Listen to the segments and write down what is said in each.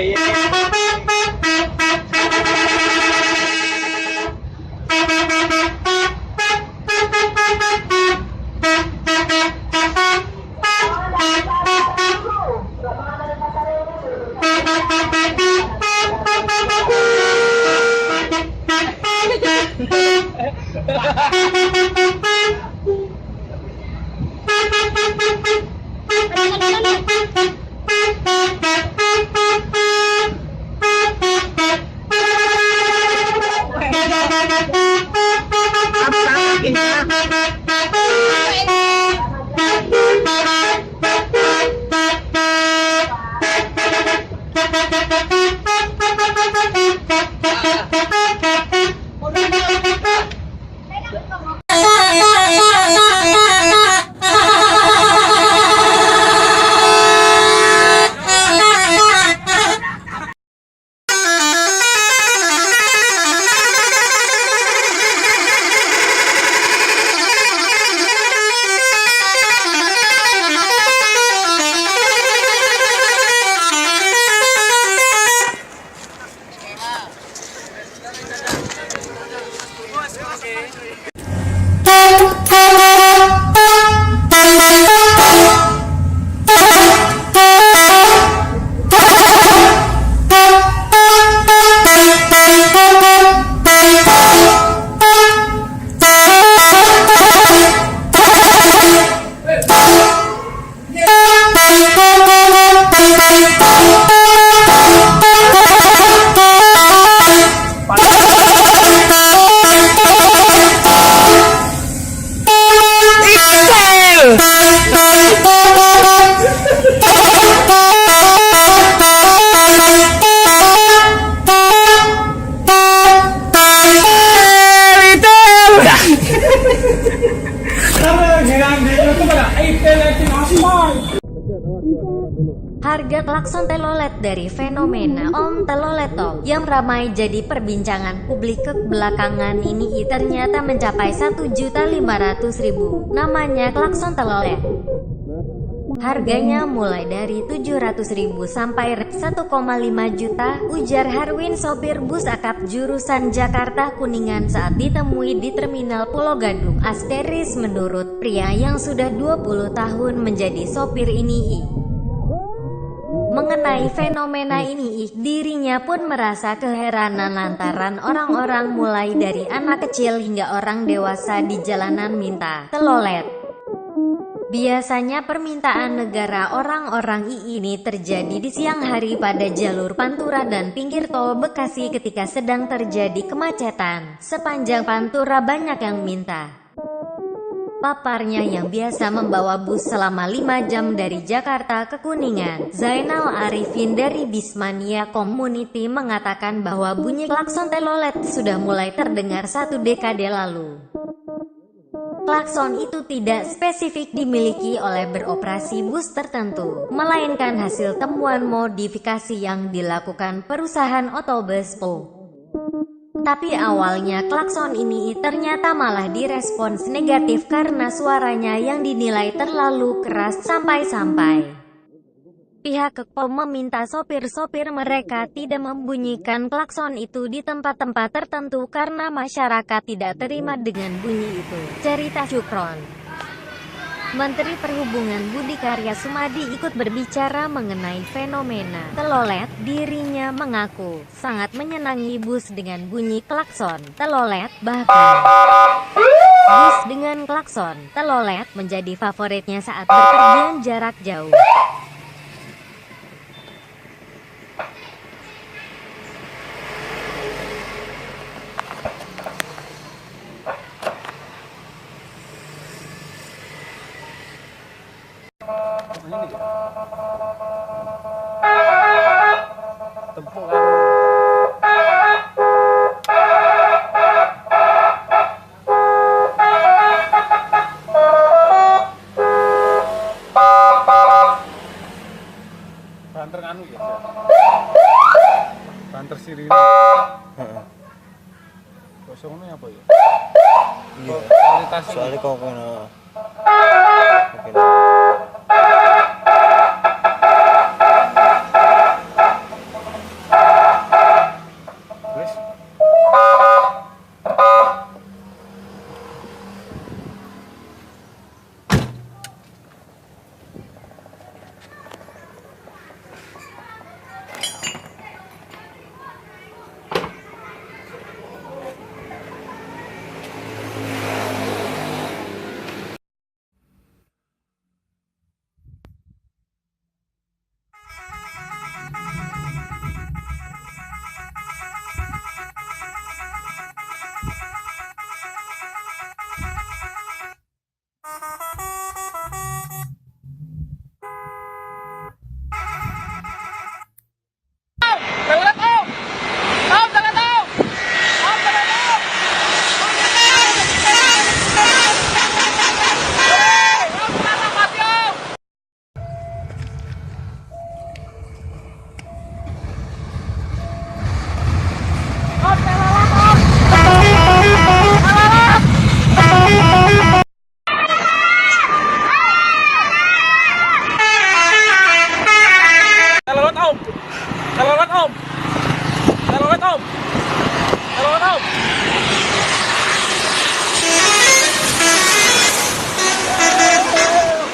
ya. Harga klakson telolet dari fenomena Om Telolet Top yang ramai jadi perbincangan publik kebelakangan ini ternyata mencapai 1.500.000. Namanya klakson telolet. Harganya mulai dari 700.000 sampai 1,5 juta, ujar Harwin, sopir bus akap jurusan Jakarta Kuningan saat ditemui di Terminal Pulau Gadung. Asteris menurut pria yang sudah 20 tahun menjadi sopir ini. Mengenai fenomena ini, dirinya pun merasa keheranan lantaran orang-orang mulai dari anak kecil hingga orang dewasa di jalanan minta telolet. Biasanya permintaan negara orang-orang ini terjadi di siang hari pada jalur Pantura dan pinggir tol Bekasi ketika sedang terjadi kemacetan. Sepanjang Pantura banyak yang minta. Paparnya yang biasa membawa bus selama 5 jam dari Jakarta ke Kuningan, Zainal Arifin dari Bismania Community mengatakan bahwa bunyi klakson telolet sudah mulai terdengar 1 dekade lalu. Klakson itu tidak spesifik dimiliki oleh beroperasi bus tertentu, melainkan hasil temuan modifikasi yang dilakukan perusahaan otobus PO. Tapi awalnya klakson ini ternyata malah direspons negatif karena suaranya yang dinilai terlalu keras sampai-sampai pihak PO meminta sopir-sopir mereka tidak membunyikan klakson itu di tempat-tempat tertentu karena masyarakat tidak terima dengan bunyi itu. Cerita Cukron. Menteri Perhubungan Budi Karya Sumadi ikut berbicara mengenai fenomena telolet. Dirinya mengaku sangat menyenangi bus dengan bunyi klakson telolet, bahkan bus dengan klakson telolet menjadi favoritnya saat berpergian jarak jauh. Banter anu ya. Banter sirine. Heeh. Kok ngono apa ya? Iya. Soalnya kok ngono. Oke. Om. Telolet Om. Telolet Om.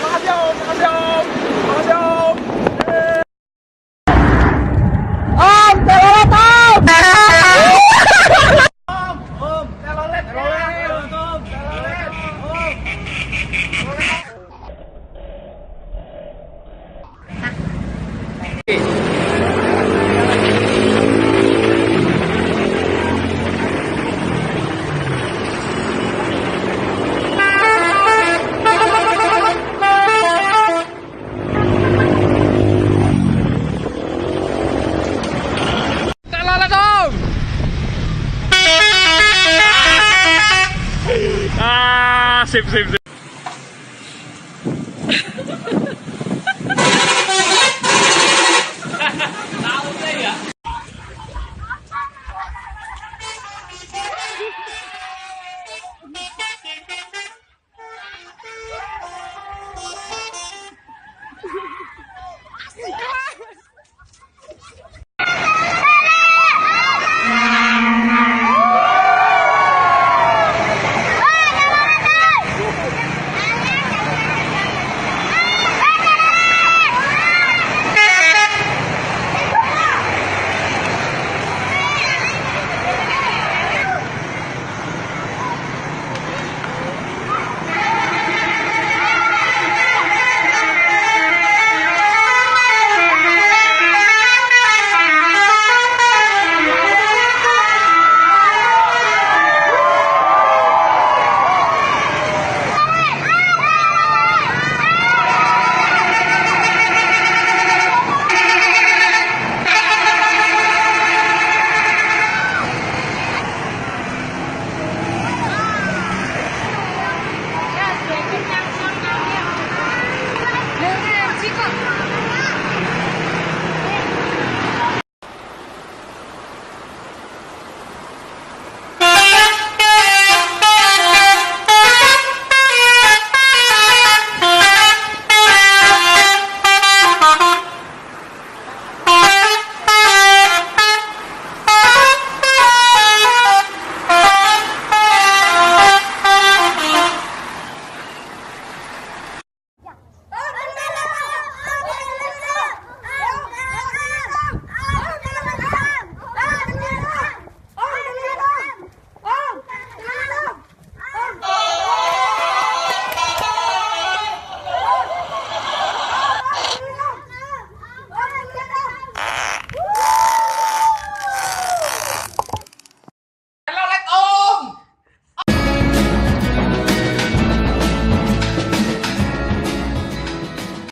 Makasih Om, makasih Om. Makasih Om. Om, telolet Om. Om, telolet. Telolet Om. Telolet Om. Telolet Om. Sip.